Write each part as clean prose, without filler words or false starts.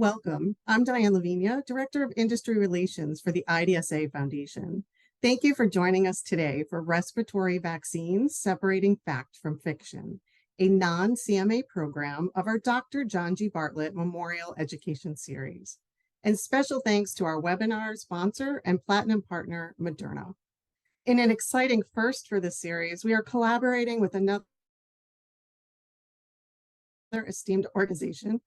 Welcome. I'm Diane Lavinia, Director of Industry Relations for the IDSA Foundation. Thank you for joining us today for Respiratory Vaccines, Separating Fact from Fiction, a non-CME program of our Dr. John G. Bartlett Memorial Education Series. And special thanks to our webinar sponsor and platinum partner, Moderna. In an exciting first for this series, we are collaborating with another esteemed organization,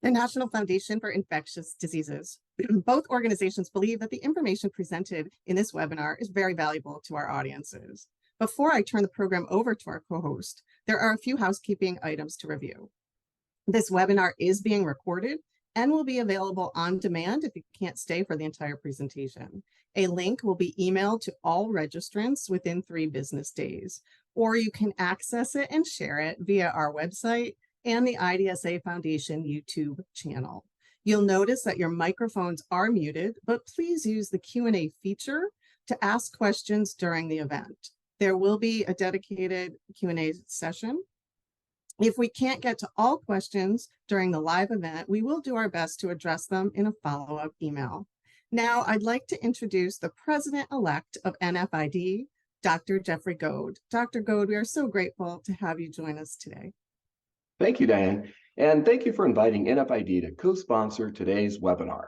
the National Foundation for Infectious Diseases. Both organizations believe that the information presented in this webinar is very valuable to our audiences. Before I turn the program over to our co-host, there are a few housekeeping items to review. This webinar is being recorded and will be available on demand if you can't stay for the entire presentation. A link will be emailed to all registrants within 3 business days, or you can access it and share it via our website and the IDSA Foundation YouTube channel. You'll notice that your microphones are muted, but please use the Q&A feature to ask questions during the event. There will be a dedicated Q&A session. If we can't get to all questions during the live event, we will do our best to address them in a follow-up email. Now, I'd like to introduce the President-elect of NFID, Dr. Jeffrey Goad. Dr. Goad, we are so grateful to have you join us today. Thank you, Diane, and thank you for inviting NFID to co-sponsor today's webinar.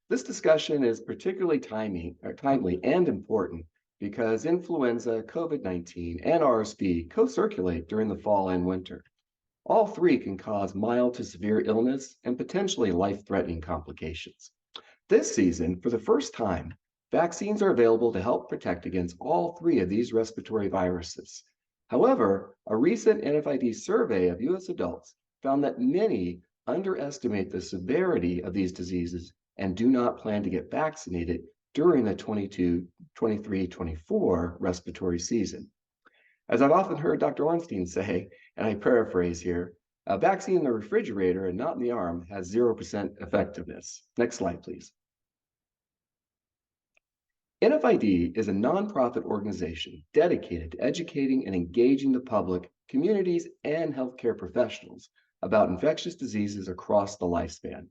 This discussion is particularly timely and important because influenza, COVID-19, and RSV co-circulate during the fall and winter. All 3 can cause mild to severe illness and potentially life-threatening complications. This season, for the first time, vaccines are available to help protect against all 3 of these respiratory viruses. However, a recent NFID survey of U.S. adults found that many underestimate the severity of these diseases and do not plan to get vaccinated during the 23-24 respiratory season. As I've often heard Dr. Ornstein say, and I paraphrase here, a vaccine in the refrigerator and not in the arm has 0% effectiveness. Next slide, please. NFID is a nonprofit organization dedicated to educating and engaging the public, communities, and healthcare professionals about infectious diseases across the lifespan.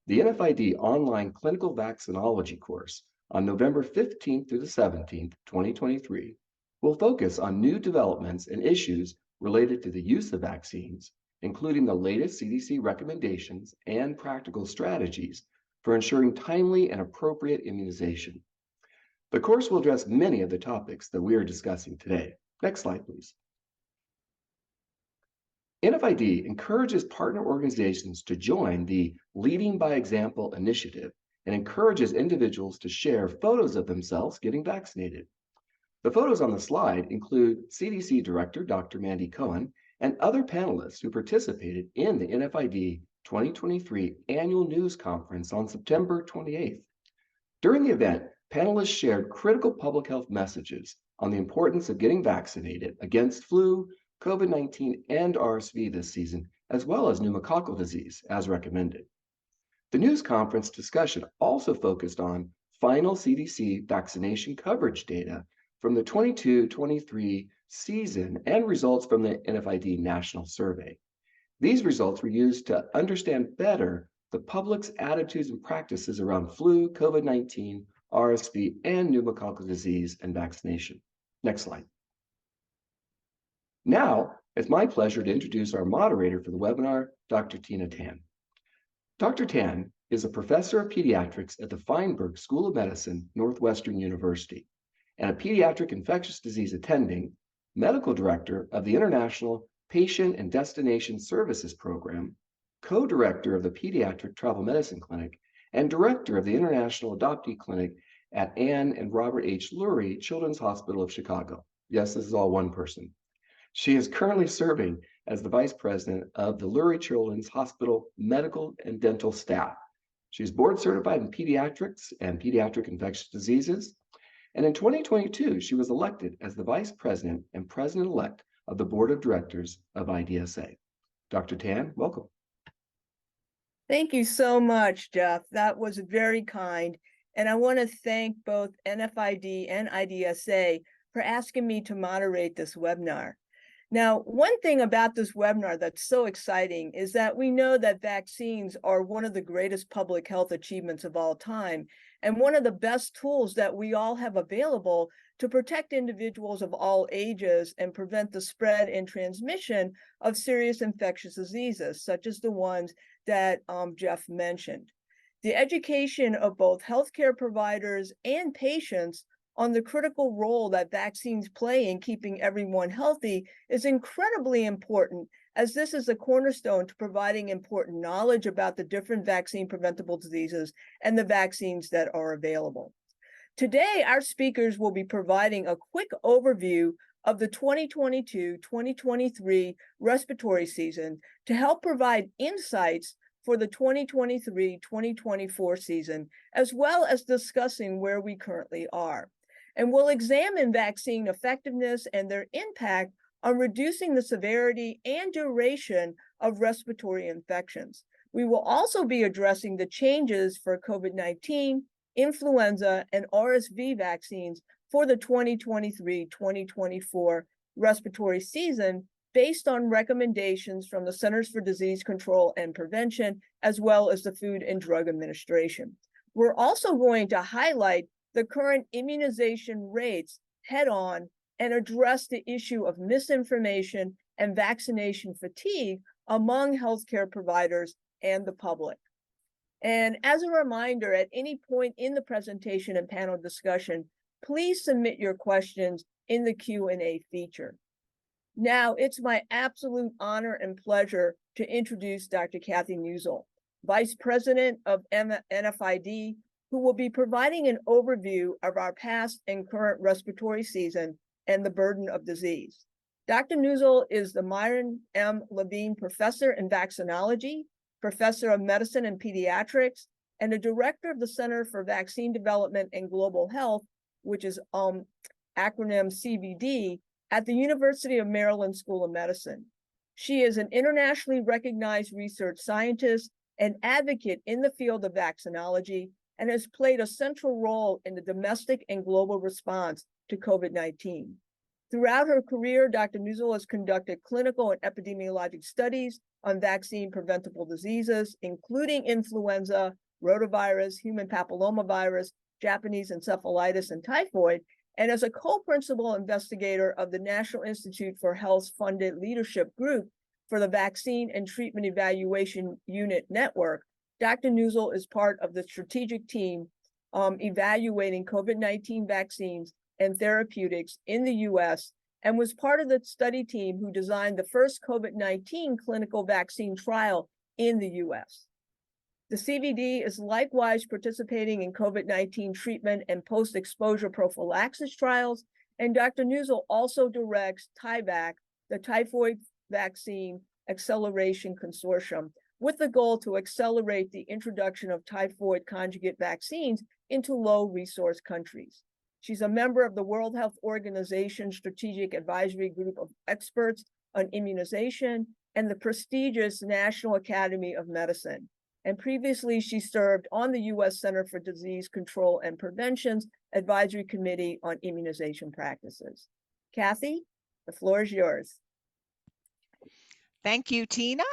The NFID online clinical vaccinology course on November 15th through the 17th, 2023, will focus on new developments and issues related to the use of vaccines, including the latest CDC recommendations and practical strategies for ensuring timely and appropriate immunization. The course will address many of the topics that we are discussing today. Next slide, please. NFID encourages partner organizations to join the Leading by Example initiative and encourages individuals to share photos of themselves getting vaccinated. The photos on the slide include CDC Director Dr. Mandy Cohen and other panelists who participated in the NFID 2023 Annual News Conference on September 28th. During the event, panelists shared critical public health messages on the importance of getting vaccinated against flu, COVID-19, and RSV this season, as well as pneumococcal disease, as recommended. The news conference discussion also focused on final CDC vaccination coverage data from the 22-23 season and results from the NFID National Survey. These results were used to understand better the public's attitudes and practices around flu, COVID-19, RSV, and pneumococcal disease and vaccination. Next slide. Now, it's my pleasure to introduce our moderator for the webinar, Dr. Tina Tan. Dr. Tan is a professor of pediatrics at the Feinberg School of Medicine, Northwestern University, and a pediatric infectious disease attending, medical director of the International Patient and Destination Services Program, co-director of the Pediatric Travel Medicine Clinic, and director of the International Adoptee Clinic at Ann and Robert H. Lurie Children's Hospital of Chicago. Yes, this is all one person. She is currently serving as the vice president of the Lurie Children's Hospital medical and dental staff. She's board certified in pediatrics and pediatric infectious diseases. And in 2022, she was elected as the vice president and president-elect of the board of directors of IDSA. Dr. Tan, welcome. Thank you so much, Jeff. That was very kind. And I want to thank both NFID and IDSA for asking me to moderate this webinar. Now, one thing about this webinar that's so exciting is that we know that vaccines are one of the greatest public health achievements of all time, and one of the best tools that we all have available to protect individuals of all ages and prevent the spread and transmission of serious infectious diseases, such as the ones that Jeff mentioned. The education of both healthcare providers and patients on the critical role that vaccines play in keeping everyone healthy is incredibly important, as this is the cornerstone to providing important knowledge about the different vaccine preventable diseases and the vaccines that are available. Today, our speakers will be providing a quick overview of the 2022-2023 respiratory season to help provide insights for the 2023-2024 season, as well as discussing where we currently are. And we'll examine vaccine effectiveness and their impact on reducing the severity and duration of respiratory infections. We will also be addressing the changes for COVID-19, influenza, and RSV vaccines for the 2023-2024 respiratory season based on recommendations from the Centers for Disease Control and Prevention, as well as the Food and Drug Administration. We're also going to highlight the current immunization rates head on and address the issue of misinformation and vaccination fatigue among healthcare providers and the public. And as a reminder, at any point in the presentation and panel discussion, please submit your questions in the Q&A feature. Now, it's my absolute honor and pleasure to introduce Dr. Kathy Neuzil, Vice President of NFID, who will be providing an overview of our past and current respiratory season and the burden of disease. Dr. Neuzil is the Myron M. Levine Professor in Vaccinology, Professor of Medicine and Pediatrics, and a Director of the Center for Vaccine Development and Global Health, which is acronym CVD, at the University of Maryland School of Medicine. She is an internationally recognized research scientist and advocate in the field of vaccinology, and has played a central role in the domestic and global response to COVID-19. Throughout her career, Dr. Neuzil has conducted clinical and epidemiologic studies on vaccine preventable diseases, including influenza, rotavirus, human papillomavirus, Japanese encephalitis, and typhoid, and as a co-principal investigator of the National Institute for Health's funded leadership group for the Vaccine and Treatment Evaluation Unit Network, Dr. Neuzil is part of the strategic team evaluating COVID-19 vaccines and therapeutics in the U.S. and was part of the study team who designed the first COVID-19 clinical vaccine trial in the U.S. The CVD is likewise participating in COVID-19 treatment and post-exposure prophylaxis trials, and Dr. Neuzil also directs TIVAC, the Typhoid Vaccine Acceleration Consortium, with the goal to accelerate the introduction of typhoid conjugate vaccines into low-resource countries. She's a member of the World Health Organization Strategic Advisory Group of Experts on Immunization and the prestigious National Academy of Medicine. And previously, she served on the U.S. Center for Disease Control and Prevention's Advisory Committee on Immunization Practices. Kathy, the floor is yours. Thank you, Tina,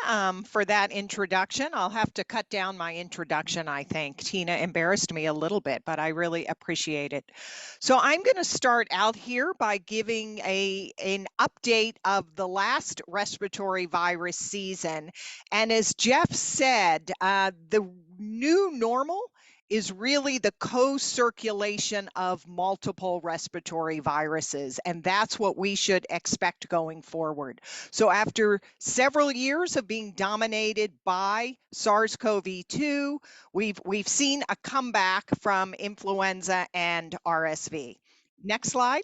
for that introduction. I'll have to cut down my introduction, I think. Tina embarrassed me a little bit, but I really appreciate it. So I'm going to start out here by giving an update of the last respiratory virus season. And as Jeff said, the new normal is really the co-circulation of multiple respiratory viruses, and that's what we should expect going forward. So after several years of being dominated by SARS-CoV-2, we've seen a comeback from influenza and RSV. Next slide.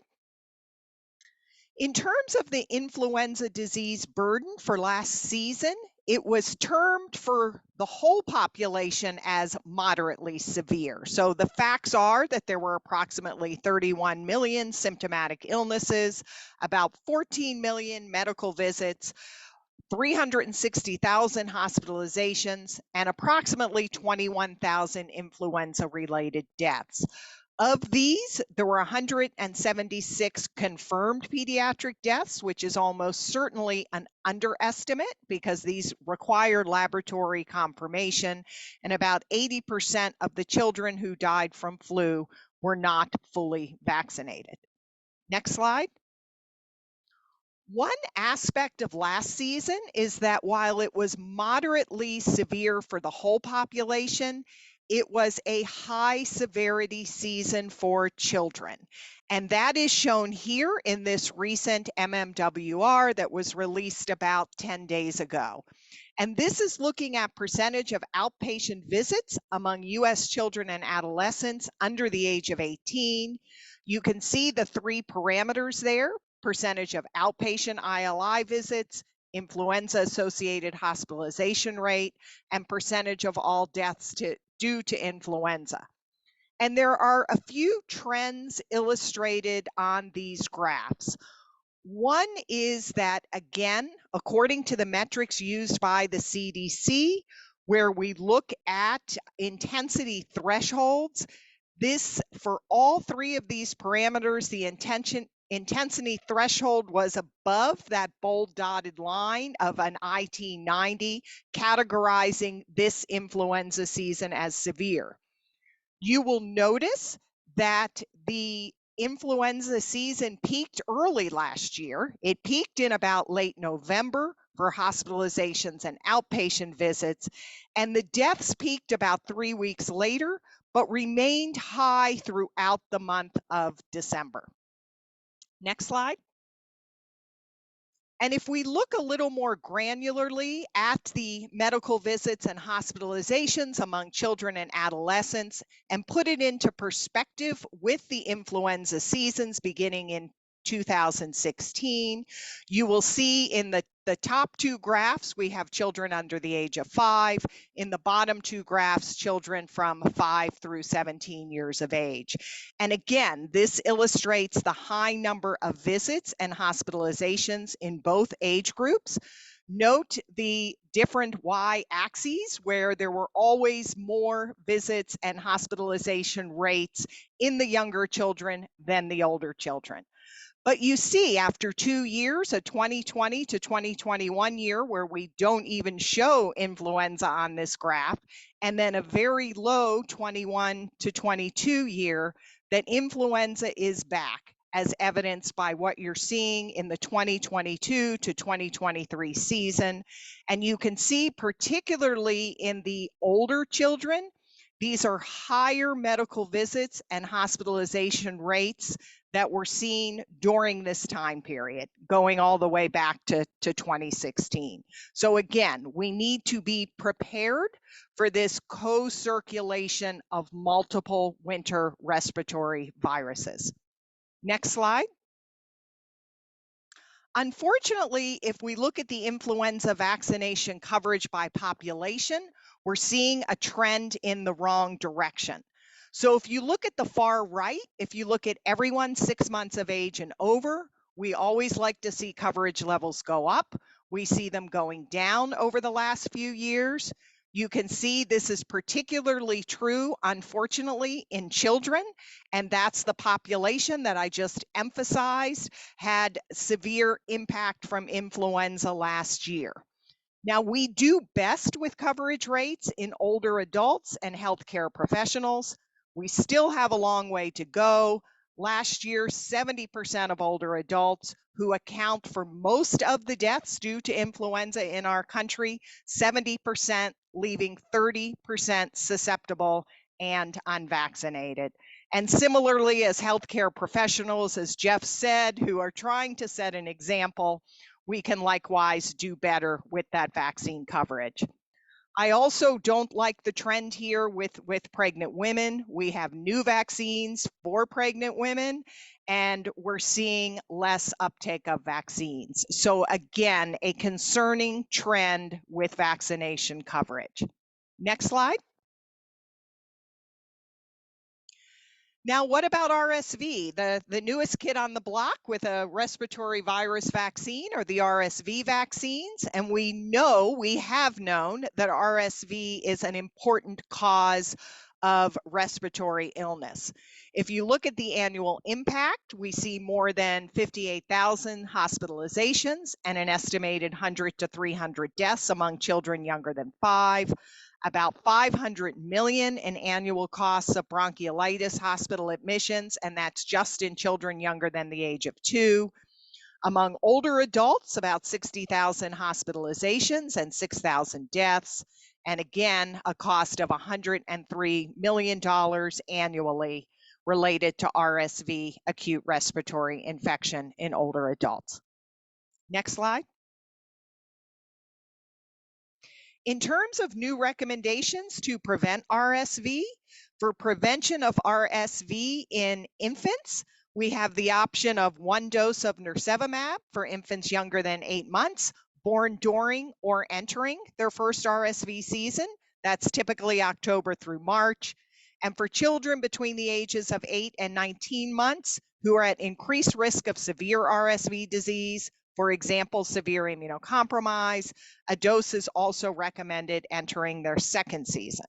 In terms of the influenza disease burden for last season, it was termed for the whole population as moderately severe. So the facts are that there were approximately 31 million symptomatic illnesses, about 14 million medical visits, 360,000 hospitalizations, and approximately 21,000 influenza-related deaths. Of these, there were 176 confirmed pediatric deaths, which is almost certainly an underestimate because these required laboratory confirmation, and about 80% of the children who died from flu were not fully vaccinated. Next slide. One aspect of last season is that while it was moderately severe for the whole population, it was a high severity season for children. And that is shown here in this recent MMWR that was released about 10 days ago. And this is looking at percentage of outpatient visits among US children and adolescents under the age of 18. You can see the three parameters there: percentage of outpatient ILI visits, influenza-associated hospitalization rate, and percentage of all deaths due to influenza. And there are a few trends illustrated on these graphs. One is that, again, according to the metrics used by the CDC, where we look at intensity thresholds, this, for all three of these parameters, the intensity threshold was above that bold dotted line of an IT90, categorizing this influenza season as severe. You will notice that the influenza season peaked early last year. It peaked in about late November for hospitalizations and outpatient visits, and the deaths peaked about 3 weeks later, but remained high throughout the month of December. Next slide. And if we look a little more granularly at the medical visits and hospitalizations among children and adolescents and put it into perspective with the influenza seasons beginning in 2016, you will see in the top two graphs, we have children under the age of 5. In the bottom two graphs, children from 5 through 17 years of age. And again, this illustrates the high number of visits and hospitalizations in both age groups. Note the different y-axes where there were always more visits and hospitalization rates in the younger children than the older children. But you see, after 2 years, a 2020 to 2021 year where we don't even show influenza on this graph, and then a very low 21 to 22 year, that influenza is back, as evidenced by what you're seeing in the 2022 to 2023 season. And you can see, particularly in the older children, these are higher medical visits and hospitalization rates that were seen during this time period, going all the way back to 2016. So again, we need to be prepared for this co-circulation of multiple winter respiratory viruses. Next slide. Unfortunately, if we look at the influenza vaccination coverage by population, we're seeing a trend in the wrong direction. So if you look at the far right, if you look at everyone 6 months of age and over, we always like to see coverage levels go up. We see them going down over the last few years. You can see this is particularly true, unfortunately, in children, and that's the population that I just emphasized had severe impact from influenza last year. Now, we do best with coverage rates in older adults and healthcare professionals. We still have a long way to go. Last year, 70% of older adults, who account for most of the deaths due to influenza in our country, 70%, leaving 30% susceptible and unvaccinated. And similarly, as healthcare professionals, as Jeff said, who are trying to set an example, we can likewise do better with that vaccine coverage. I also don't like the trend here with pregnant women. We have new vaccines for pregnant women, and we're seeing less uptake of vaccines. So again, a concerning trend with vaccination coverage. Next slide. Now, what about RSV? The newest kid on the block with a respiratory virus vaccine or the RSV vaccines. And we have known that RSV is an important cause of respiratory illness. If you look at the annual impact, we see more than 58,000 hospitalizations and an estimated 100 to 300 deaths among children younger than 5. About 500 million in annual costs of bronchiolitis hospital admissions, and that's just in children younger than the age of 2. Among older adults, about 60,000 hospitalizations and 6,000 deaths. And again, a cost of $103 million annually related to RSV, acute respiratory infection in older adults. Next slide. In terms of new recommendations to prevent RSV, for prevention of RSV in infants, we have the option of 1 dose of nirsevimab for infants younger than 8 months, born during or entering their first RSV season. That's typically October through March. And for children between the ages of 8 and 19 months who are at increased risk of severe RSV disease, for example, severe immunocompromise, a dose is also recommended entering their second season.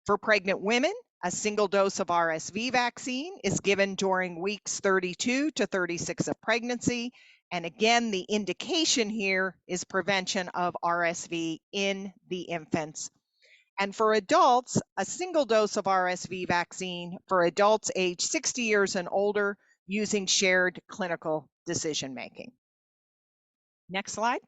For pregnant women, a single dose of RSV vaccine is given during weeks 32 to 36 of pregnancy. And again, the indication here is prevention of RSV in the infants. And for adults, a single dose of RSV vaccine for adults age 60 years and older using shared clinical decision-making. Next slide.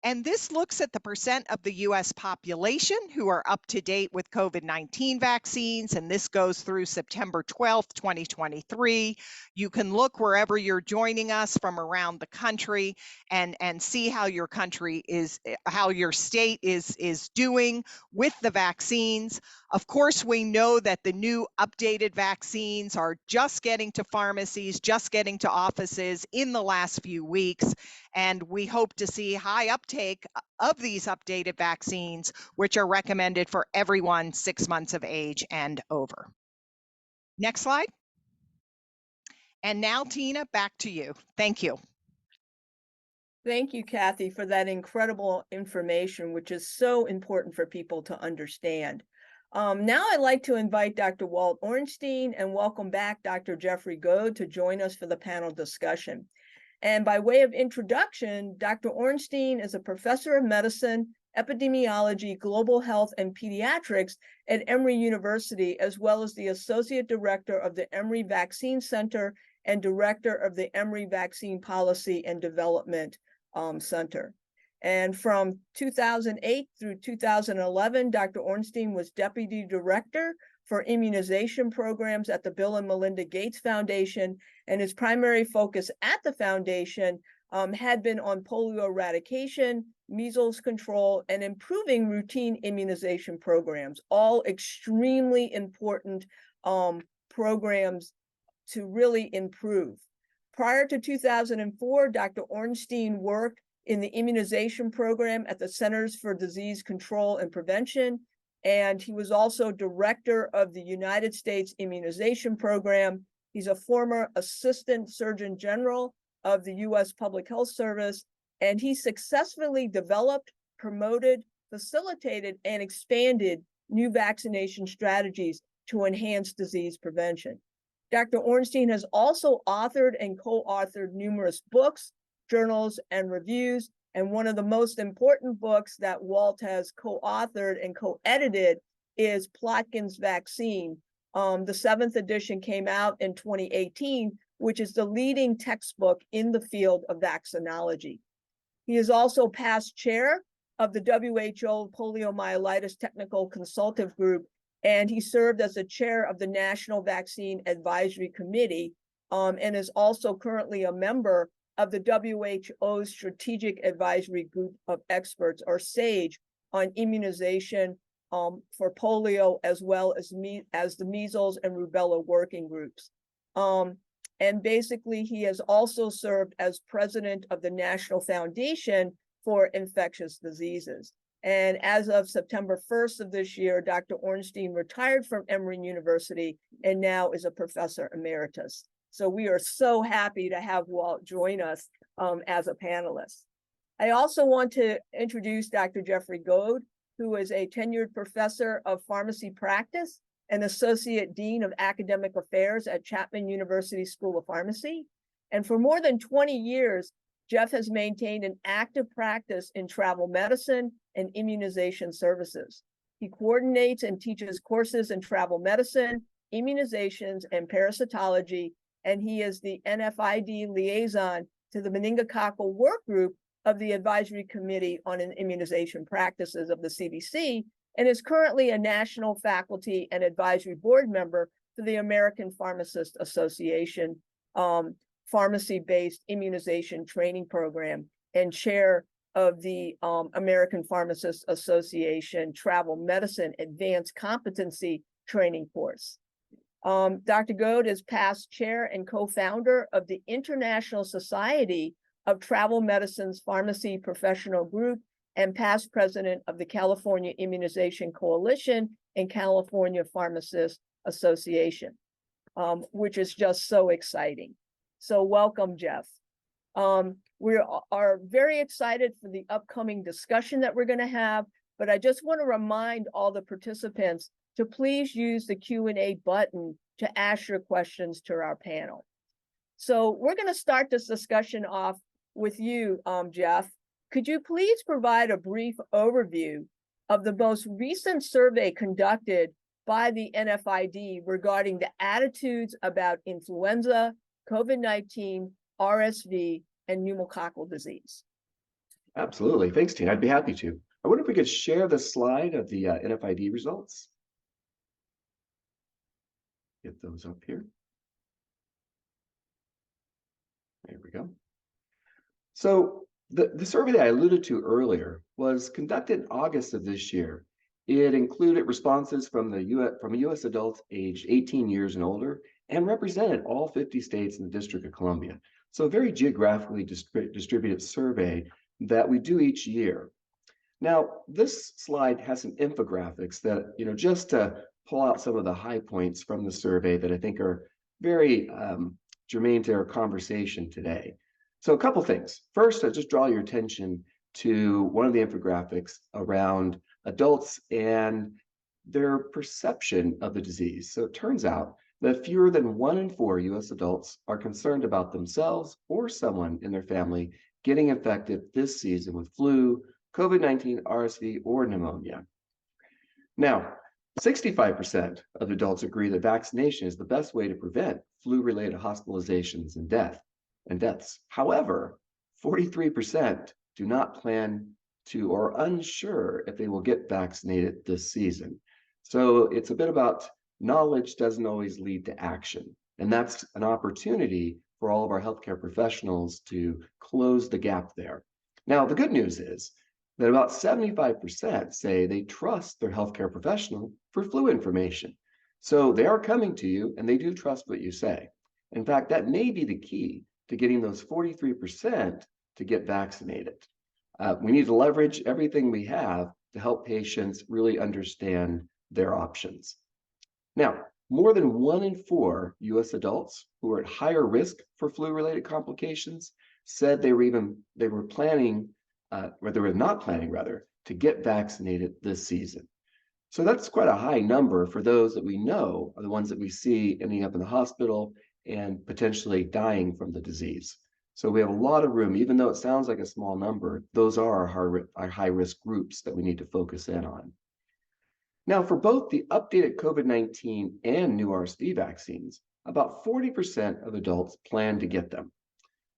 And this looks at the percent of the US population who are up to date with COVID-19 vaccines, and this goes through September 12th, 2023. You can look wherever you're joining us from around the country and see how your country is, how your state is doing with the vaccines. Of course, we know that the new updated vaccines are just getting to pharmacies, just getting to offices in the last few weeks. And we hope to see high uptake of these updated vaccines, which are recommended for everyone 6 months of age and over. Next slide. And now, Tina, back to you. Thank you. Thank you, Kathy, for that incredible information, which is so important for people to understand. Now I'd like to invite Dr. Walt Ornstein and welcome back Dr. Jeffrey Goad to join us for the panel discussion. And by way of introduction, Dr. Ornstein is a professor of medicine, epidemiology, global health, and pediatrics at Emory University, as well as the associate director of the Emory Vaccine Center and director of the Emory Vaccine Policy and Development Center. And from 2008 through 2011, Dr. Ornstein was deputy director for immunization programs at the Bill and Melinda Gates Foundation, and his primary focus at the foundation had been on polio eradication, measles control, and improving routine immunization programs, all extremely important programs to really improve. Prior to 2004, Dr. Ornstein worked in the immunization program at the Centers for Disease Control and Prevention, and he was also director of the United States Immunization Program. He's a former Assistant Surgeon General of the U.S. Public Health Service, and he successfully developed, promoted, facilitated, and expanded new vaccination strategies to enhance disease prevention. Dr. Ornstein has also authored and co-authored numerous books, journals, and reviews, and one of the most important books that Walt has co-authored and co-edited is Plotkin's Vaccine. The 7th edition came out in 2018, which is the leading textbook in the field of vaccinology. He is also past chair of the WHO Poliomyelitis Technical Consultative Group, and he served as the chair of the National Vaccine Advisory Committee, and is also currently a member of the WHO's Strategic Advisory Group of Experts, or SAGE, on immunization for polio, as well as the measles and rubella working groups. And basically, he has also served as president of the National Foundation for Infectious Diseases. And as of September 1st of this year, Dr. Ornstein retired from Emory University and now is a professor emeritus. So we are so happy to have Walt join us as a panelist. I also want to introduce Dr. Jeffrey Goad, who is a tenured professor of pharmacy practice and associate dean of academic affairs at Chapman University School of Pharmacy. And for more than 20 years, Jeff has maintained an active practice in travel medicine and immunization services. He coordinates and teaches courses in travel medicine, immunizations, and parasitology, and he is the NFID liaison to the meningococcal work group of the Advisory Committee on Immunization Practices of the CDC, and is currently a national faculty and advisory board member for the American Pharmacist Association pharmacy-based immunization training program, and chair of the American Pharmacist Association Travel Medicine Advanced Competency Training course. Dr. Goad is past chair and co-founder of the International Society of Travel Medicine's Pharmacy Professional Group and past president of the California Immunization Coalition and California Pharmacist Association, which is just so exciting. So welcome, Jeff. We are very excited for the upcoming discussion that we're going to have, but I just want to remind all the participants to please use the Q&A button to ask your questions to our panel. So we're going to start this discussion off with you, Jeff. Could you please provide a brief overview of the most recent survey conducted by the NFID regarding the attitudes about influenza, COVID-19, RSV, and pneumococcal disease? Absolutely. Thanks, Tina. I'd be happy to. I wonder if we could share the slide of the NFID results. Get those up here. There we go. So the survey that I alluded to earlier was conducted in August of this year. It included responses from U.S. adults aged 18 years and older and represented all 50 states in the District of Columbia. So a very geographically distributed survey that we do each year. Now, this slide has some infographics that, just to pull out some of the high points from the survey that I think are very germane to our conversation today. So a couple things. First, I just draw your attention to one of the infographics around adults and their perception of the disease. So it turns out that fewer than 1 in 4 U.S. adults are concerned about themselves or someone in their family getting infected this season with flu, COVID-19, RSV, or pneumonia. Now, 65% of adults agree that vaccination is the best way to prevent flu-related hospitalizations and deaths. However, 43% do not plan to or are unsure if they will get vaccinated this season. So it's a bit about knowledge doesn't always lead to action. And that's an opportunity for all of our healthcare professionals to close the gap there. Now, the good news is that about 75% say they trust their healthcare professional for flu information. So they are coming to you and they do trust what you say. In fact, that may be the key to getting those 43% to get vaccinated. We need to leverage everything we have to help patients really understand their options. Now, more than 1 in 4 U.S. adults who are at higher risk for flu-related complications said they were not planning to get vaccinated this season. So that's quite a high number for those that we know are the ones that we see ending up in the hospital and potentially dying from the disease. So we have a lot of room, even though it sounds like a small number, those are our high-risk groups that we need to focus in on. Now, for both the updated COVID-19 and new RSV vaccines, about 40% of adults plan to get them.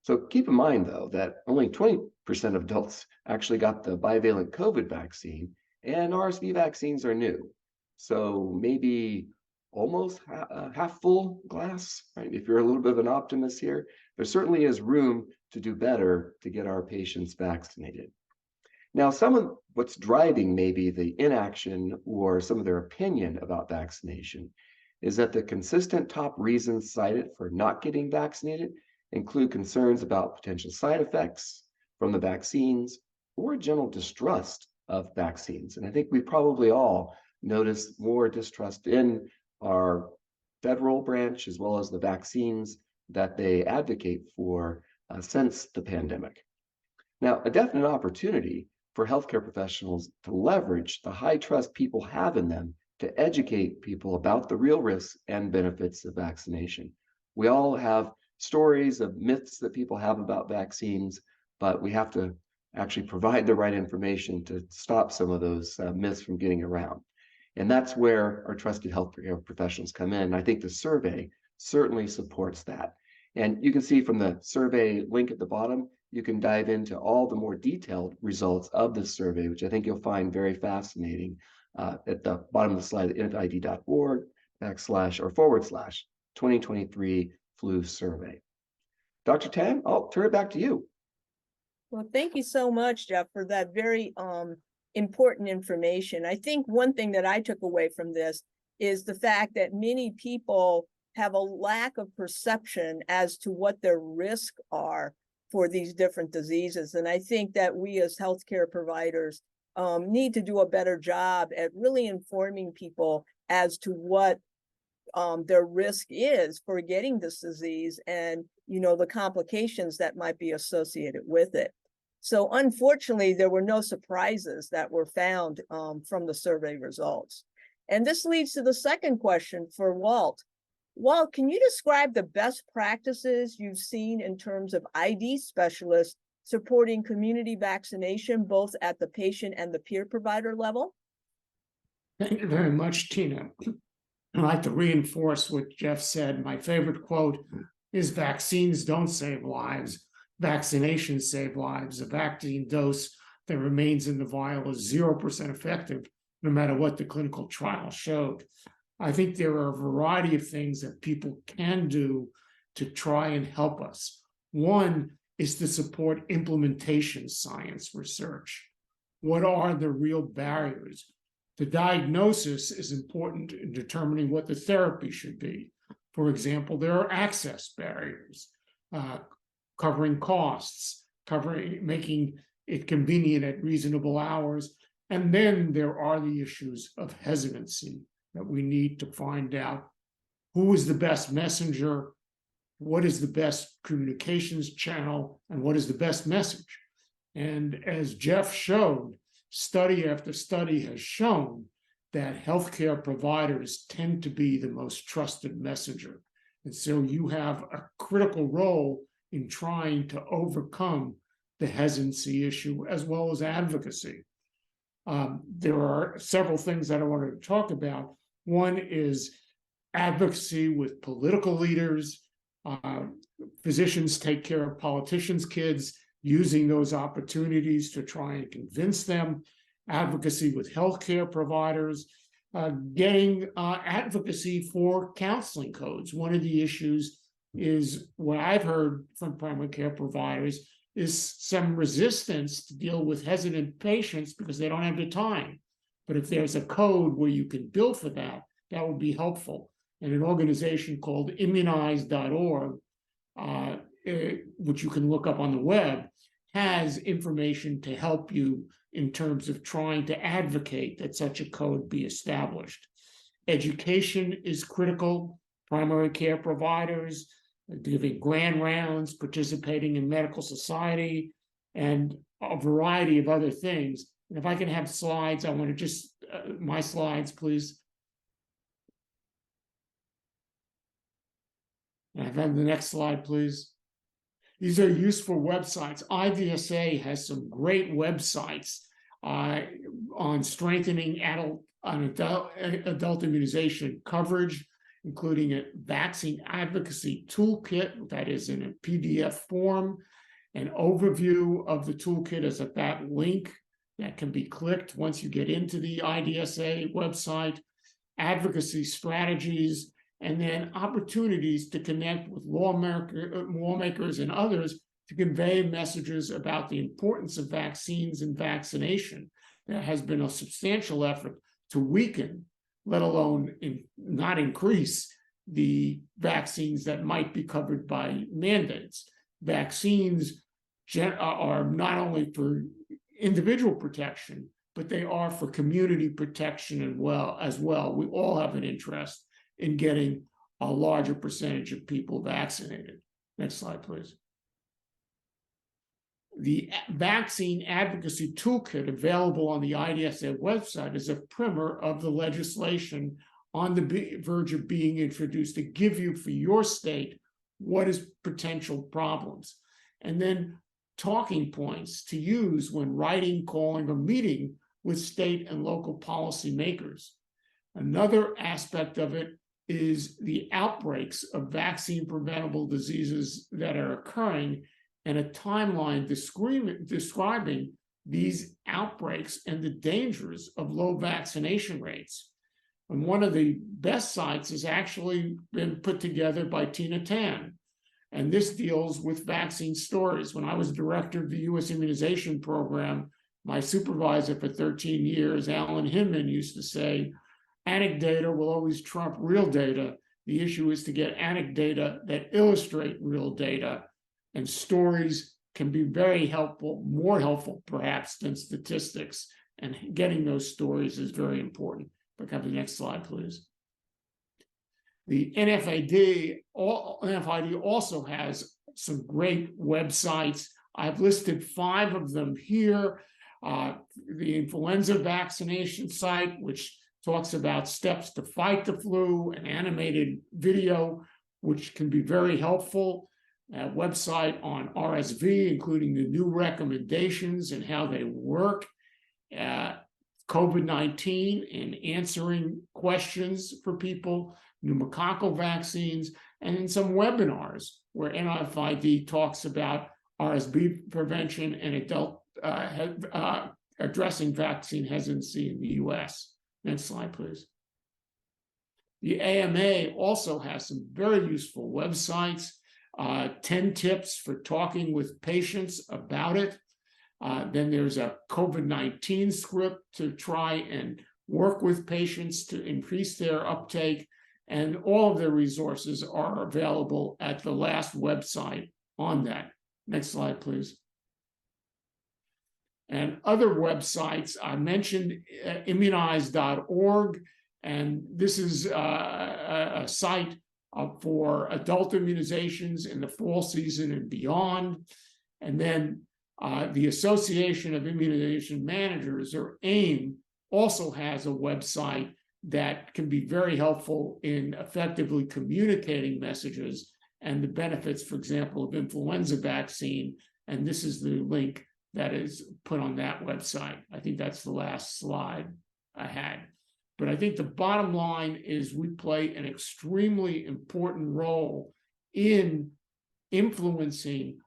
So keep in mind, though, that only 20% of adults actually got the bivalent COVID vaccine, and RSV vaccines are new. So maybe almost half full glass, right? If you're a little bit of an optimist here, there certainly is room to do better to get our patients vaccinated. Now, some of what's driving maybe the inaction or some of their opinion about vaccination is that the consistent top reasons cited for not getting vaccinated include concerns about potential side effects from the vaccines or general distrust of vaccines. And I think we probably all noticed more distrust in our federal branch as well as the vaccines that they advocate for since the pandemic. Now, a definite opportunity for healthcare professionals to leverage the high trust people have in them to educate people about the real risks and benefits of vaccination. We all have stories of myths that people have about vaccines, but we have to actually provide the right information to stop some of those myths from getting around. And that's where our trusted healthcare professionals come in. I think the survey certainly supports that. And you can see from the survey link at the bottom, you can dive into all the more detailed results of this survey, which I think you'll find very fascinating at the bottom of the slide at infid.org//2023 flu survey. Dr. Tang, I'll turn it back to you. Well, thank you so much, Jeff, for that very important information. I think one thing that I took away from this is the fact that many people have a lack of perception as to what their risks are for these different diseases. And I think that we as healthcare providers need to do a better job at really informing people as to what their risk is for getting this disease and, you know, the complications that might be associated with it. So unfortunately, there were no surprises that were found from the survey results. And this leads to the second question for Walt. Walt, can you describe the best practices you've seen in terms of ID specialists supporting community vaccination, both at the patient and the peer provider level? Thank you very much, Tina. I'd like to reinforce what Jeff said. My favorite quote is vaccines don't save lives. Vaccinations save lives. A vaccine dose that remains in the vial is 0% effective, no matter what the clinical trial showed. I think there are a variety of things that people can do to try and help us. One is to support implementation science research. What are the real barriers? The diagnosis is important in determining what the therapy should be. For example, there are access barriers, covering costs, making it convenient at reasonable hours. And then there are the issues of hesitancy that we need to find out who is the best messenger, what is the best communications channel, and what is the best message. And as Jeff showed, study after study has shown that healthcare providers tend to be the most trusted messenger. And so you have a critical role in trying to overcome the hesitancy issue as well as advocacy. There are several things that I wanted to talk about. One is advocacy with political leaders. Physicians take care of politicians' kids, using those opportunities to try and convince them. Advocacy with healthcare providers, getting advocacy for counseling codes. One of the issues is what I've heard from primary care providers is some resistance to deal with hesitant patients because they don't have the time. But if there's a code where you can bill for that, that would be helpful. And an organization called immunize.org, which you can look up on the web, has information to help you in terms of trying to advocate that such a code be established. Education is critical. Primary care providers giving grand rounds, participating in medical society, and a variety of other things. And if I can have slides, I want to just, my slides, please. And I've had the next slide, please. These are useful websites. IVSA has some great websites on strengthening adult immunization coverage, including a vaccine advocacy toolkit that is in a PDF form. An overview of the toolkit is at that link that can be clicked once you get into the IDSA website. Advocacy strategies, and then opportunities to connect with lawmakers and others to convey messages about the importance of vaccines and vaccination. There has been a substantial effort to weaken, let alone not increase, the vaccines that might be covered by mandates. Vaccines are not only for individual protection, but they are for community protection as well. We all have an interest in getting a larger percentage of people vaccinated. Next slide, please. The vaccine advocacy toolkit available on the IDSA website is a primer of the legislation on the verge of being introduced to give you for your state what is potential problems, and then talking points to use when writing, calling, or meeting with state and local policymakers. Another aspect of it is the outbreaks of vaccine preventable diseases that are occurring, and a timeline describing these outbreaks and the dangers of low vaccination rates. And one of the best sites has actually been put together by Tina Tan. And this deals with vaccine stories. When I was director of the U.S. immunization program, my supervisor for 13 years, Alan Hinman, used to say, anecdata will always trump real data. The issue is to get anecdata that illustrate real data. And stories can be very helpful, more helpful perhaps than statistics. And getting those stories is very important. But come to the next slide, please. The NFID also has some great websites. I've listed 5 of them here. The influenza vaccination site, which talks about steps to fight the flu, an animated video, which can be very helpful. A website on RSV, including the new recommendations and how they work. COVID-19 and answering questions for people, pneumococcal vaccines, and in some webinars where NFID talks about RSV prevention and adult addressing vaccine hesitancy in the US. Next slide, please. The AMA also has some very useful websites, 10 tips for talking with patients about it. Then there's a COVID-19 script to try and work with patients to increase their uptake. And all of the resources are available at the last website on that. Next slide, please. And other websites, I mentioned immunize.org, and this is a site for adult immunizations in the fall season and beyond. And then the Association of Immunization Managers, or AIM, also has a website that can be very helpful in effectively communicating messages and the benefits, for example, of influenza vaccine. And this is the link that is put on that website. I think that's the last slide I had. But I think the bottom line is we play an extremely important role in influencing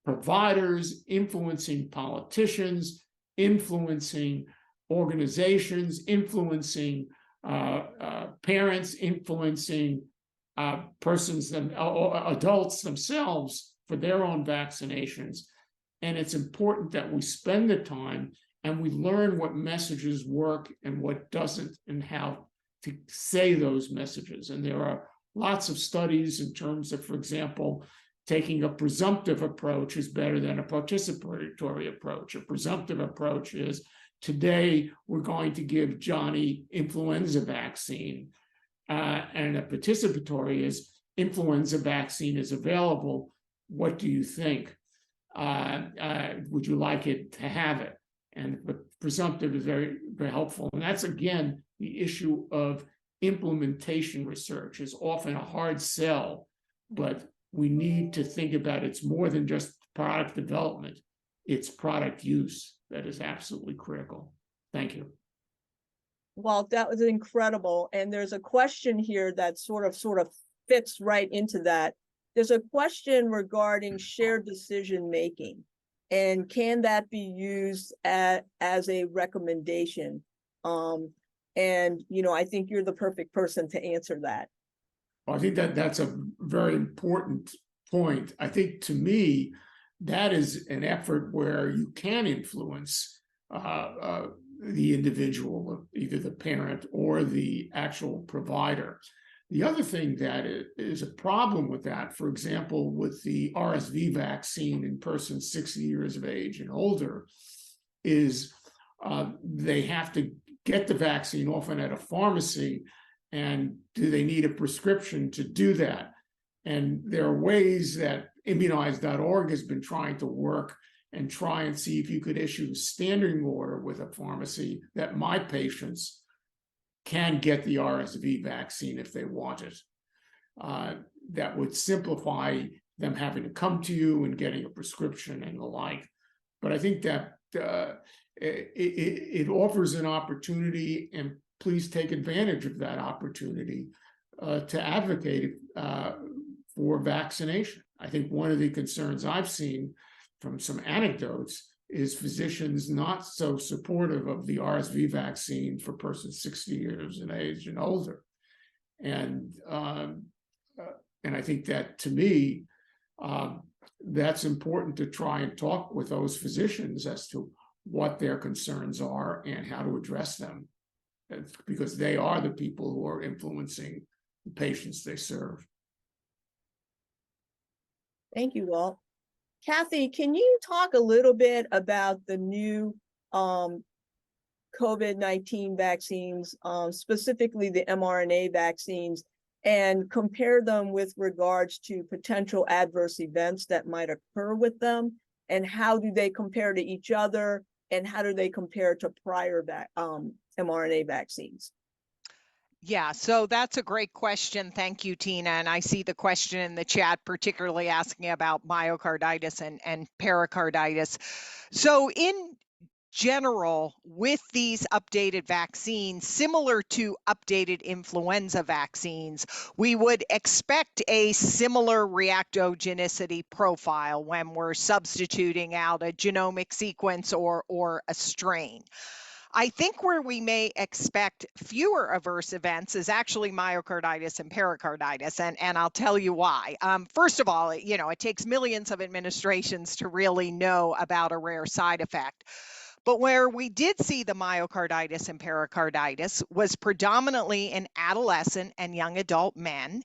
providers, influencing politicians, influencing organizations, influencing parents, influencing adults themselves for their own vaccinations. And it's important that we spend the time and we learn what messages work and what doesn't, and how to say those messages. And there are lots of studies in terms of, for example, taking a presumptive approach is better than a participatory approach. A presumptive approach is, today we're going to give Johnny influenza vaccine. And a participatory is, influenza vaccine is available. What do you think? Would you like it to have it? And the presumptive is very, very helpful. And that's, again, the issue of implementation research is often a hard sell, but we need to think about it's more than just product development. It's product use that is absolutely critical. Thank you. Well, that was incredible. And there's a question here that sort of fits right into that. There's a question regarding shared decision making, and can that be used as a recommendation? And I think you're the perfect person to answer that. Well, I think that's a very important point. I think, to me, that is an effort where you can influence the individual, either the parent or the actual provider. The other thing that is a problem with that, for example, with the RSV vaccine in persons 60 years of age and older, is they have to get the vaccine often at a pharmacy, and do they need a prescription to do that? And there are ways that immunize.org has been trying to work and try and see if you could issue a standing order with a pharmacy that my patients can get the RSV vaccine if they want it. That would simplify them having to come to you and getting a prescription and the like. But I think that it offers an opportunity, and please take advantage of that opportunity to advocate for vaccination. I think one of the concerns I've seen from some anecdotes is physicians not so supportive of the RSV vaccine for persons 60 years in age and older. And I think that, to me, that's important to try and talk with those physicians as to what their concerns are and how to address them, because they are the people who are influencing the patients they serve. Thank you, Walt. Kathy, can you talk a little bit about the new COVID-19 vaccines, specifically the mRNA vaccines, and compare them with regards to potential adverse events that might occur with them? And how do they compare to each other? And how do they compare to prior mRNA vaccines? Yeah, so that's a great question. Thank you, Tina. And I see the question in the chat, particularly asking about myocarditis and pericarditis. So in general, with these updated vaccines, similar to updated influenza vaccines, we would expect a similar reactogenicity profile when we're substituting out a genomic sequence or a strain. I think where we may expect fewer adverse events is actually myocarditis and pericarditis, and I'll tell you why. First of all, it takes millions of administrations to really know about a rare side effect. But where we did see the myocarditis and pericarditis was predominantly in adolescent and young adult men.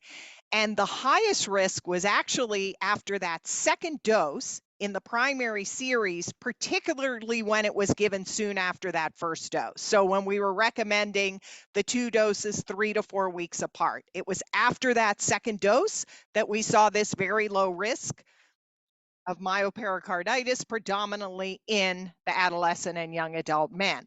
And the highest risk was actually after that second dose in the primary series, particularly when it was given soon after that first dose. So when we were recommending the 2 doses 3 to 4 weeks apart, it was after that second dose that we saw this very low risk of myopericarditis, predominantly in the adolescent and young adult men.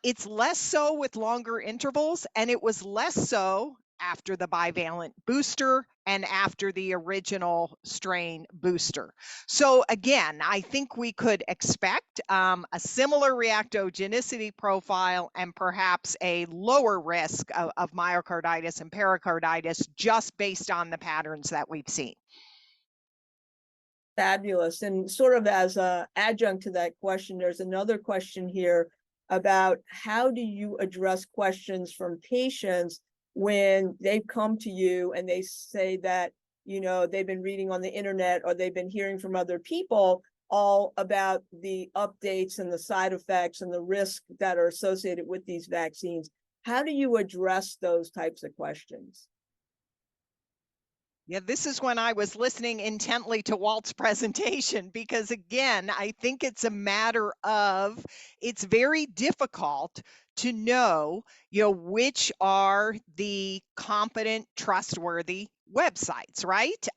It's less so with longer intervals, and it was less so after the bivalent booster and after the original strain booster. So again, I think we could expect a similar reactogenicity profile and perhaps a lower risk of myocarditis and pericarditis just based on the patterns that we've seen. Fabulous. And sort of as an adjunct to that question, there's another question here about how do you address questions from patients when they come to you and they say that, they've been reading on the internet or they've been hearing from other people all about the updates and the side effects and the risk that are associated with these vaccines. How do you address those types of questions? Yeah, this is when I was listening intently to Walt's presentation, because again, I think it's a matter of, it's very difficult to know, which are the competent, trustworthy websites, right?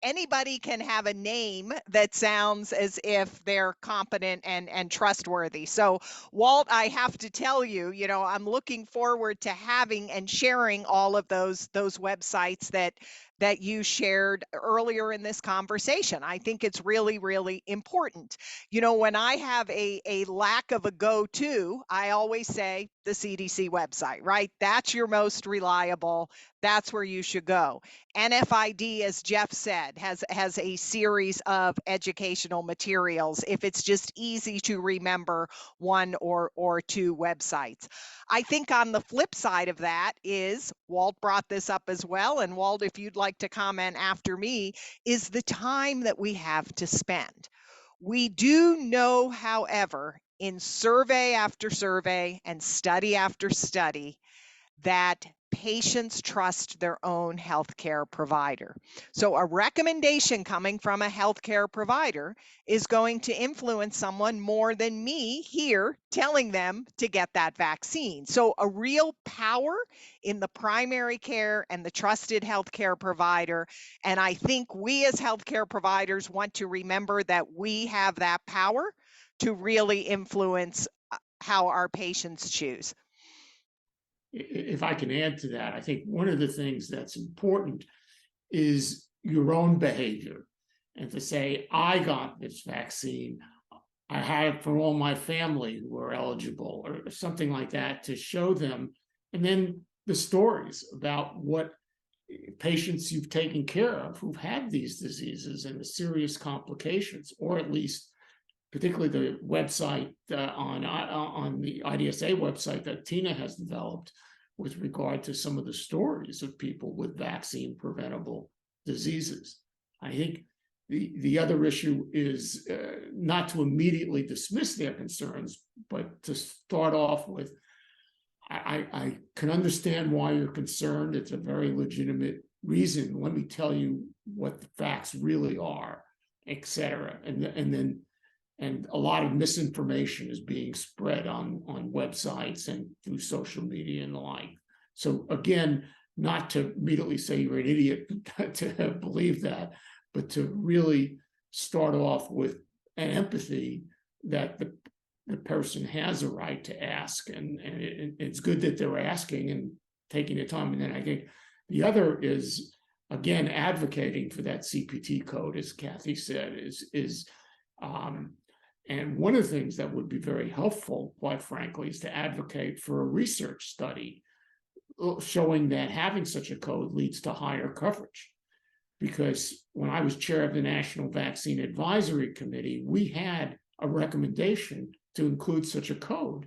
Anybody can have a name that sounds as if they're competent and trustworthy. So Walt, I have to tell you, I'm looking forward to having and sharing all of those websites that you shared earlier in this conversation. I think it's really, really important. When I have a lack of a go-to, I always say the CDC website, right? That's your most reliable. That's where you should go. NFID, as Jeff said, has a series of educational materials if it's just easy to remember 1 or 2 websites. I think on the flip side of that is, Walt brought this up as well, and Walt, if you'd like to comment after me, is the time that we have to spend. We do know, however, in survey after survey and study after study, that patients trust their own healthcare provider. So a recommendation coming from a healthcare provider is going to influence someone more than me here telling them to get that vaccine. So a real power in the primary care and the trusted healthcare provider. And I think we as healthcare providers want to remember that we have that power to really influence how our patients choose. If I can add to that, I think one of the things that's important is your own behavior. And to say, I got this vaccine, I had it for all my family who were eligible, or something like that, to show them. And then the stories about what patients you've taken care of who've had these diseases and the serious complications, or at least particularly the website on the IDSA website that Tina has developed with regard to some of the stories of people with vaccine preventable diseases. I think the other issue is not to immediately dismiss their concerns, but to start off with, I can understand why you're concerned. It's a very legitimate reason. Let me tell you what the facts really are, et cetera. And a lot of misinformation is being spread on websites and through social media and the like. So again, not to immediately say you're an idiot to believe that, but to really start off with an empathy that the person has a right to ask. And it's good that they're asking and taking the time. And then I think the other is, again, advocating for that CPT code, as Kathy said, and one of the things that would be very helpful, quite frankly, is to advocate for a research study showing that having such a code leads to higher coverage. Because when I was chair of the National Vaccine Advisory Committee, we had a recommendation to include such a code.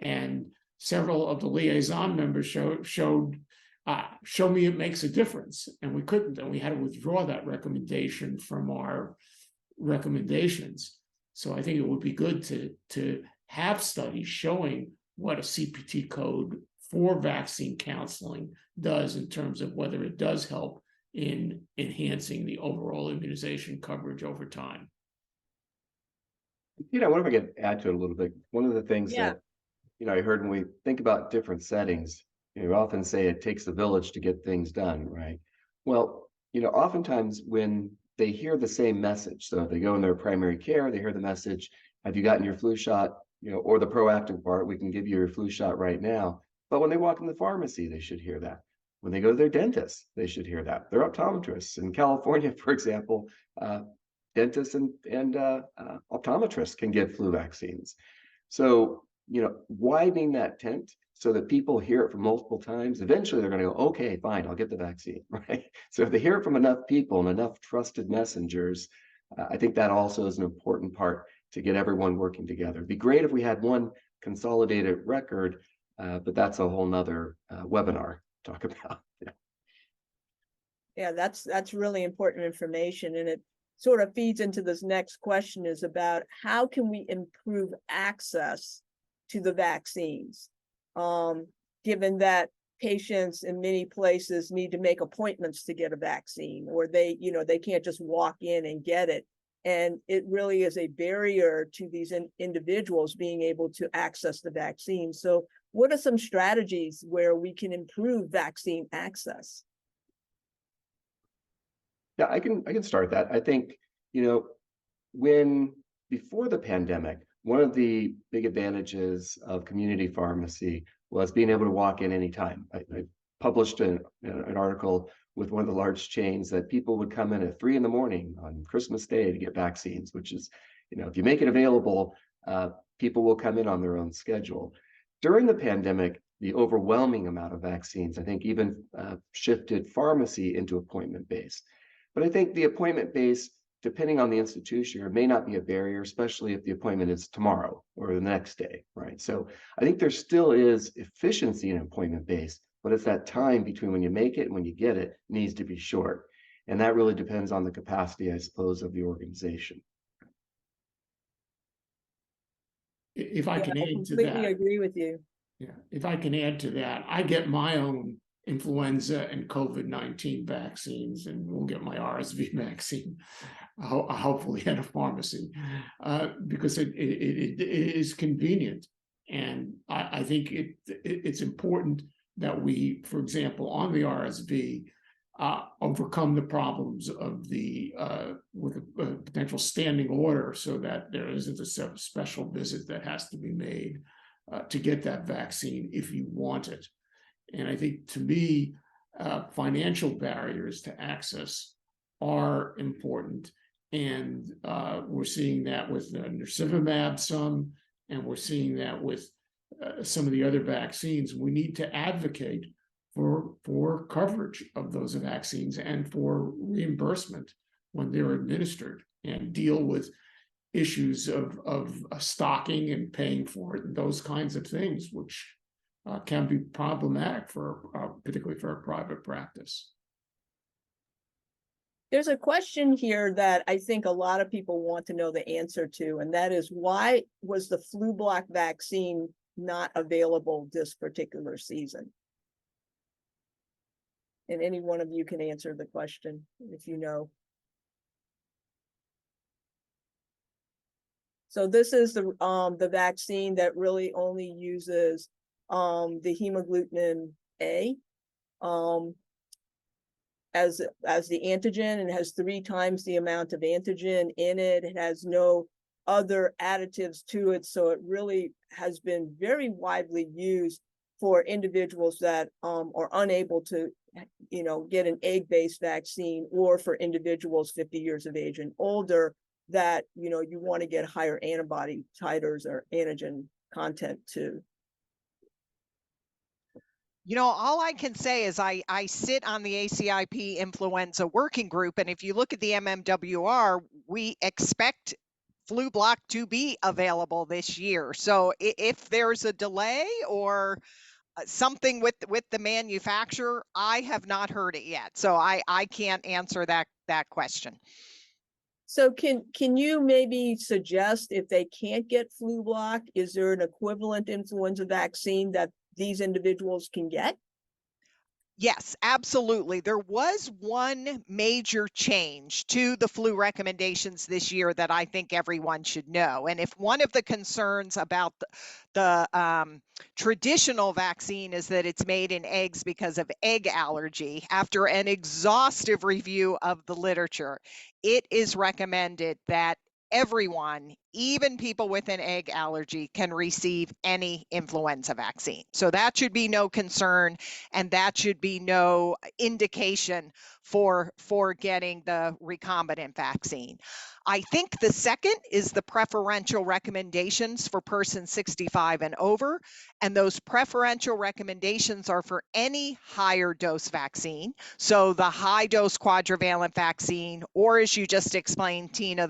And several of the liaison members showed show me it makes a difference. And we couldn't, and we had to withdraw that recommendation from our recommendations. So I think it would be good to have studies showing what a CPT code for vaccine counseling does in terms of whether it does help in enhancing the overall immunization coverage over time. I wonder if I could add to it a little bit. One of the things that, I heard when we think about different settings, we often say it takes a village to get things done, right? Well, oftentimes when they hear the same message, so if they go in their primary care, they hear the message, have you gotten your flu shot? Or the proactive part, we can give you your flu shot right now. But when they walk in the pharmacy, they should hear that. When they go to their dentist, they should hear that. Their optometrists in California, for example, dentists and optometrists can give flu vaccines. So, widening that tent so that people hear it from multiple times, eventually they're going to go, okay, fine, I'll get the vaccine, right? So if they hear it from enough people and enough trusted messengers, I think that also is an important part to get everyone working together. It'd be great if we had one consolidated record, but that's a whole nother webinar to talk about. Yeah, that's really important information, and it sort of feeds into this next question, is about how can we improve access to the vaccines, given that patients in many places need to make appointments to get a vaccine, or they can't just walk in and get it. And it really is a barrier to these individuals being able to access the vaccine. So what are some strategies where we can improve vaccine access? Yeah, I can start that. I think, when before the pandemic, one of the big advantages of community pharmacy was being able to walk in anytime. I published an article with one of the large chains that people would come in at 3 a.m. on Christmas Day to get vaccines, which is, if you make it available, people will come in on their own schedule. During the pandemic, the overwhelming amount of vaccines, I think, even shifted pharmacy into appointment-based. But I think the appointment-based, depending on the institution, may not be a barrier, especially if the appointment is tomorrow or the next day, right? So I think there still is efficiency in appointment-based, but it's that time between when you make it and when you get it needs to be short. And that really depends on the capacity, I suppose, of the organization. If I can add to that. I completely agree with you. Yeah, if I can add to that, I get my own influenza and COVID-19 vaccines, and we'll get my RSV vaccine, hopefully at a pharmacy, because it is convenient. And I think it's important that we, for example, on the RSV, overcome the problems of the with a potential standing order, so that there isn't a special visit that has to be made to get that vaccine if you want it. And I think, to me, financial barriers to access are important, and we're seeing that with nirsevimab some, and we're seeing that with some of the other vaccines. We need to advocate for coverage of those vaccines and for reimbursement when they're administered, and deal with issues of stocking and paying for it and those kinds of things, which can be problematic for particularly for a private practice. There's a question here that I think a lot of people want to know the answer to, and that is, why was the flu block vaccine not available this particular season? And any one of you can answer the question if you know. So this is the vaccine that really only uses the hemagglutinin A as the antigen, and has 3 times the amount of antigen in it. It has no other additives to it, so it really has been very widely used for individuals that are unable to, get an egg-based vaccine, or for individuals 50 years of age and older that, you want to get higher antibody titers or antigen content to. All I can say is I sit on the ACIP influenza working group, and if you look at the MMWR, we expect flu block to be available this year. So if there's a delay or something with the manufacturer, I have not heard it yet. So I can't answer that question. So can you maybe suggest, if they can't get flu block, is there an equivalent influenza vaccine that these individuals can get? Yes, absolutely. There was one major change to the flu recommendations this year that I think everyone should know. And if one of the concerns about the traditional vaccine is that it's made in eggs because of egg allergy, after an exhaustive review of the literature, it is recommended that everyone, even people with an egg allergy, can receive any influenza vaccine. So that should be no concern, and that should be no indication for getting the recombinant vaccine. I think the second is the preferential recommendations for persons 65 and over, and those preferential recommendations are for any higher dose vaccine. So the high dose quadrivalent vaccine, or as you just explained, Tina,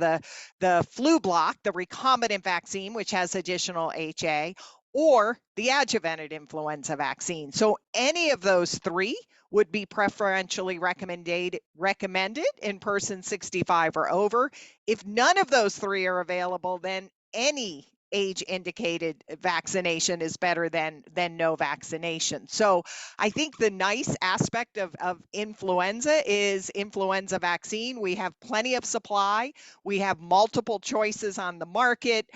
the flu block, the recombinant vaccine, which has additional HA, or the adjuvanted influenza vaccine. So any of those 3 would be preferentially recommended in persons 65 or over. If none of those 3 are available, then any age indicated vaccination is better than no vaccination. So I think the nice aspect of influenza is influenza vaccine. We have plenty of supply. We have multiple choices on the market.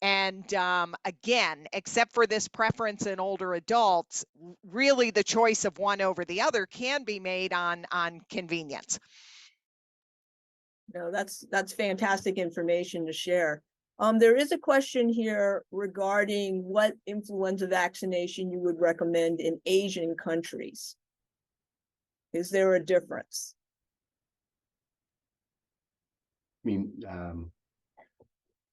And again, except for this preference in older adults, really the choice of one over the other can be made on convenience. No, that's fantastic information to share. There is a question here regarding what influenza vaccination you would recommend in Asian countries. Is there a difference?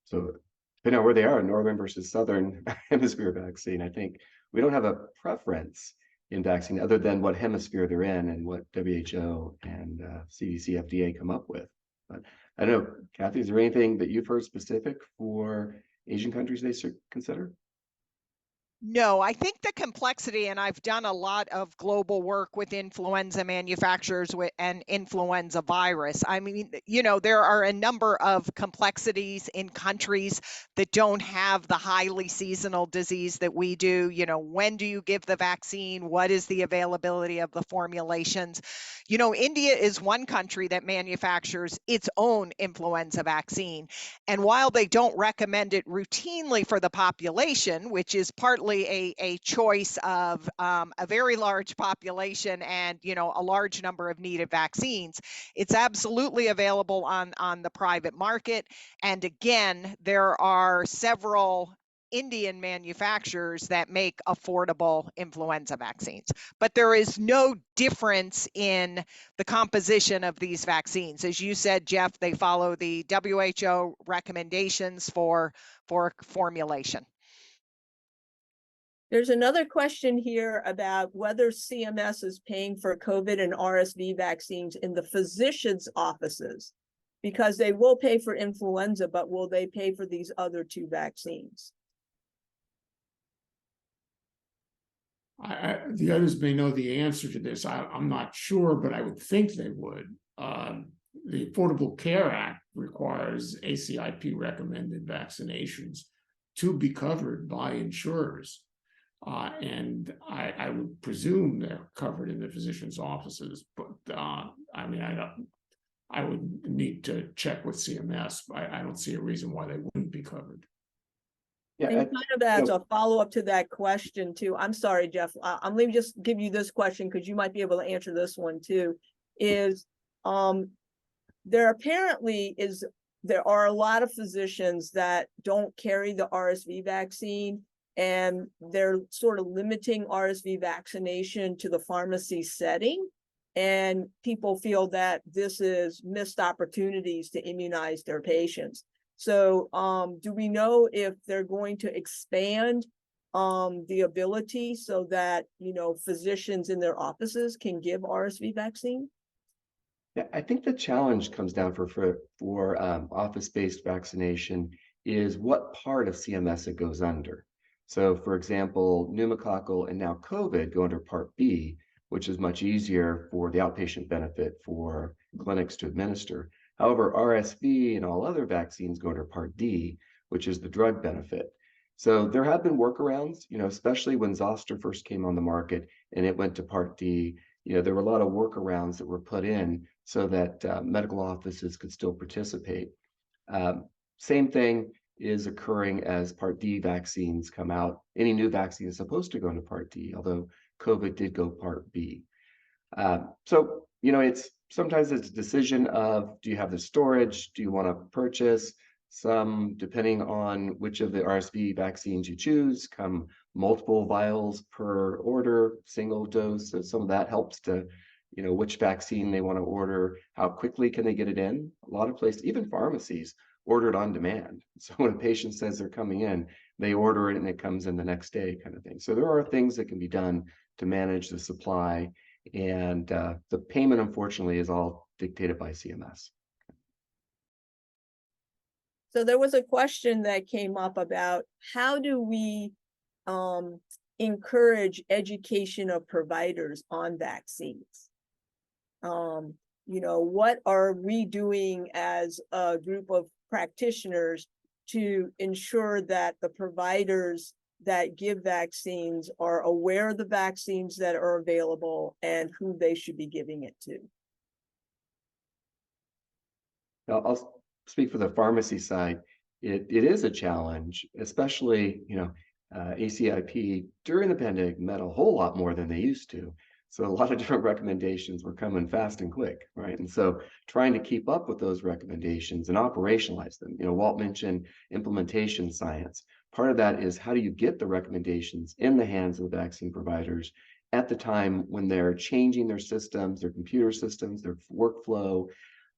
So depending on where they are, northern versus southern hemisphere vaccine, I think we don't have a preference in vaccine other than what hemisphere they're in and what WHO and CDC, FDA come up with. But I don't know, Kathy, is there anything that you've heard specific for Asian countries they should consider? No, I think the complexity, and I've done a lot of global work with influenza manufacturers and influenza virus. I mean, there are a number of complexities in countries that don't have the highly seasonal disease that we do. When do you give the vaccine? What is the availability of the formulations? India is one country that manufactures its own influenza vaccine. And while they don't recommend it routinely for the population, which is partly a choice of a very large population and a large number of needed vaccines, it's absolutely available on the private market. And again, there are several Indian manufacturers that make affordable influenza vaccines. But there is no difference in the composition of these vaccines. As you said, Jeff, they follow the WHO recommendations for formulation. There's another question here about whether CMS is paying for COVID and RSV vaccines in the physicians' offices, because they will pay for influenza, but will they pay for these other two vaccines? The others may know the answer to this. I'm not sure, but I would think they would. The Affordable Care Act requires ACIP recommended vaccinations to be covered by insurers. And I would presume they're covered in the physician's offices, but I mean, I would need to check with CMS. I don't see a reason why they wouldn't be covered. Yeah, and kind of as a follow-up to that question too, I'm sorry, Jeff, I'm going to just give you this question because you might be able to answer this one too, is there are a lot of physicians that don't carry the RSV vaccine, and they're sort of limiting RSV vaccination to the pharmacy setting. And people feel that this is missed opportunities to immunize their patients. So do we know if they're going to expand the ability so that, physicians in their offices can give RSV vaccine? Yeah, I think the challenge comes down for office-based vaccination is what part of CMS it goes under. So, for example, pneumococcal and now COVID go under Part B, which is much easier for the outpatient benefit for clinics to administer. However, RSV and all other vaccines go under Part D, which is the drug benefit. So there have been workarounds, especially when Zoster first came on the market and it went to Part D. There were a lot of workarounds that were put in so that medical offices could still participate. Same thing is occurring as Part D vaccines come out. Any new vaccine is supposed to go into Part D, although COVID did go Part B. So, sometimes it's a decision of, do you have the storage? Do you want to purchase? Some, depending on which of the RSV vaccines you choose, come multiple vials per order, single dose. So some of that helps to, which vaccine they want to order, how quickly can they get it in? A lot of places, even pharmacies, order it on demand. So when a patient says they're coming in, they order it and it comes in the next day, kind of thing. So there are things that can be done to manage the supply. And the payment, unfortunately, is all dictated by CMS. So there was a question that came up about how do we encourage education of providers on vaccines? What are we doing as a group of practitioners to ensure that the providers that give vaccines are aware of the vaccines that are available and who they should be giving it to? Now, I'll speak for the pharmacy side. It is a challenge, especially, ACIP during the pandemic met a whole lot more than they used to. So a lot of different recommendations were coming fast and quick, right? And so trying to keep up with those recommendations and operationalize them. Walt mentioned implementation science. Part of that is how do you get the recommendations in the hands of the vaccine providers at the time when they're changing their systems, their computer systems, their workflow.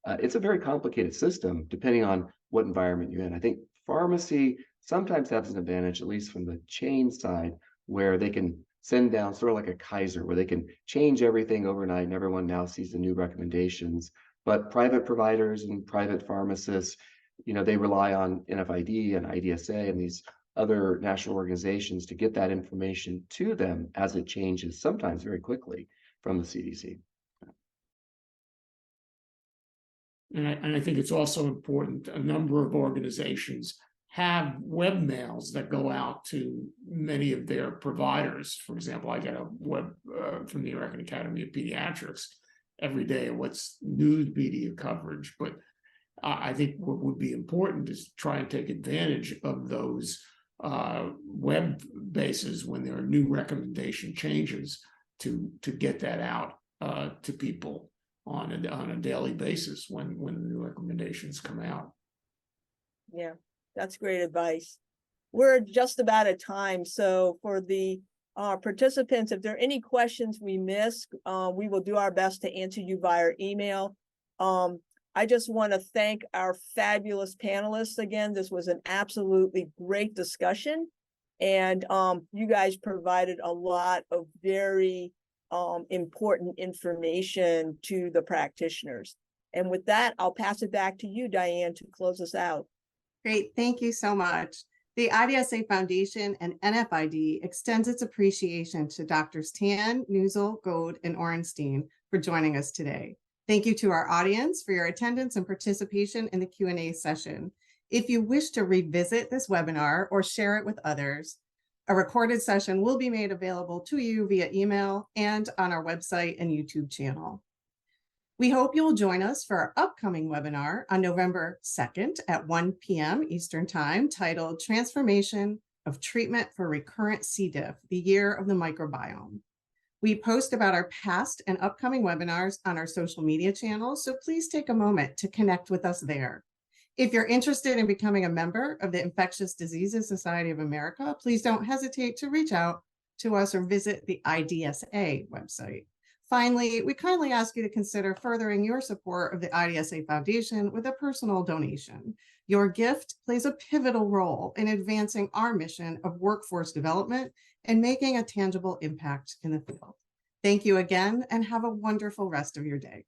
It's a very complicated system depending on what environment you're in. I think pharmacy sometimes has an advantage, at least from the chain side, where they can send down sort of like a Kaiser, where they can change everything overnight and everyone now sees the new recommendations. But private providers and private pharmacists, they rely on NFID and IDSA and these other national organizations to get that information to them as it changes, sometimes very quickly, from the CDC. And I think it's also important, a number of organizations have webmails that go out to many of their providers. For example, I get a web from the American Academy of Pediatrics every day, what's news media coverage. But I think what would be important is try and take advantage of those web bases when there are new recommendation changes to get that out to people on a daily basis when the new recommendations come out. Yeah, that's great advice. We're just about at time. So for the participants, if there are any questions we missed, we will do our best to answer you via email. I just want to thank our fabulous panelists again. This was an absolutely great discussion. And you guys provided a lot of very important information to the practitioners. And with that, I'll pass it back to you, Diane, to close us out. Great, thank you so much. The IDSA Foundation and NFID extends its appreciation to Drs. Tan, Newsel, Goad, and Orenstein for joining us today. Thank you to our audience for your attendance and participation in the Q&A session. If you wish to revisit this webinar or share it with others, a recorded session will be made available to you via email and on our website and YouTube channel. We hope you will join us for our upcoming webinar on November 2nd at 1 p.m. Eastern Time, titled Transformation of Treatment for Recurrent C. diff, the Year of the Microbiome. We post about our past and upcoming webinars on our social media channels, so please take a moment to connect with us there. If you're interested in becoming a member of the Infectious Diseases Society of America, please don't hesitate to reach out to us or visit the IDSA website. Finally, we kindly ask you to consider furthering your support of the IDSA Foundation with a personal donation. Your gift plays a pivotal role in advancing our mission of workforce development and making a tangible impact in the field. Thank you again, and have a wonderful rest of your day.